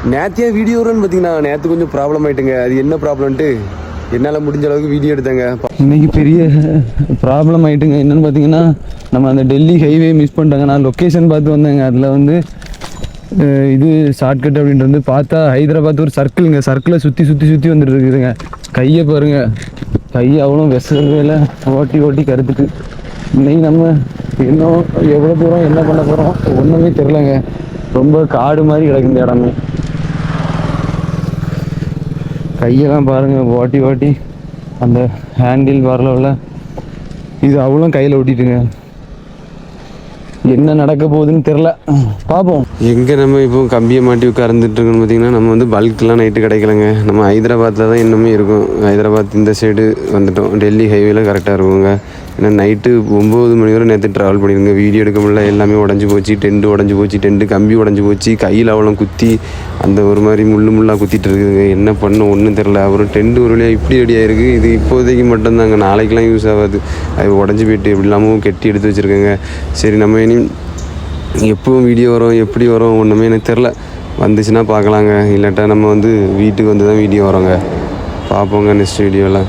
நேற்றையா video வரும்னு பார்த்தீங்கன்னா நேற்று கொஞ்சம் ப்ராப்ளம் ஆகிட்டுங்க. அது என்ன ப்ராப்ளம்ன்ட்டு என்னால் முடிஞ்ச அளவுக்கு வீடியோ எடுத்தேங்க. இன்றைக்கி பெரிய ப்ராப்ளம் ஆகிட்டுங்க. என்னென்னு பார்த்தீங்கன்னா நம்ம அந்த டெல்லி ஹைவே மிஸ் பண்ணிட்டாங்க. நான் லொக்கேஷன் பார்த்து வந்தேங்க. அதில் வந்து இது ஷார்ட்கட் அப்படின்ட்டு வந்து பார்த்தா ஹைதராபாத் ஒரு சர்க்கிளுங்க. சர்க்கிளை சுற்றி சுற்றி சுற்றி வந்துட்டு இருக்குதுங்க. கையை பாருங்கள், கை அவ்வளோ விசையில் ஓட்டி ஓட்டி கருத்துக்கு. இன்னைக்கு நம்ம இன்னும் எவ்வளோ தூரம் என்ன பண்ண போகிறோம் ஒன்றுமே தெரிலங்க. ரொம்ப காடு மாதிரி கிடக்கு இந்த இடமே. கையெல்லாம் பாருங்கள் ஓட்டி ஓட்டி அந்த ஹேண்டில் வரல இது அவ்வளோ கையில் ஓட்டிட்டுங்க. என்ன நடக்க போகுதுன்னு தெரில, பார்ப்போம். எங்கே நம்ம இப்போ கம்பியை மாட்டி உட்கார்ந்துட்டு இருக்கோன்னு பார்த்தீங்கன்னா நம்ம வந்து பல்க்லாம் நைட்டு கிடைக்கலங்க. நம்ம ஹைதராபாத்தில் தான் இன்னுமே இருக்கும். ஹைதராபாத் இந்த சைடு வந்துட்டோம். டெல்லி ஹைவேல கரெக்டாக இருக்குங்க. ஏன்னா நைட்டு 9 மணி வரை நேற்று ட்ராவல் பண்ணிடுங்க. வீடியோ எடுக்க முடியல, எல்லாமே உடஞ்சி போச்சு. டென்ட்டு உடஞ்சி போச்சு, டென்ட்டு கம்பி உடஞ்சி போச்சு. கையில் அவ்வளோ குத்தி அந்த ஒரு மாதிரி முள்ளாக குத்திட்டு இருக்குதுங்க. என்ன பண்ண ஒன்றும் தெரில. அப்புறம் டென்ட்டு ஒரு வழியாக இப்படி ரெடியாக இருக்குது. இது இப்போதைக்கு மட்டும்தாங்க, நாளைக்கெலாம் யூஸ் ஆகாது. அது உடஞ்சி போயிட்டு எப்படி இல்லாமல் கெட்டி எடுத்து வச்சுருக்கேங்க. சரி நம்ம இனி எப்பவும் வீடியோ வரும் எப்படி வரும் ஒன்றுமே எனக்கு தெரில. வந்துச்சுன்னா பார்க்கலாங்க, இல்லாட்டா நம்ம வந்து வீட்டுக்கு வந்து தான் வீடியோ வரோங்க. பார்ப்போங்க நெக்ஸ்ட் வீடியோவில்.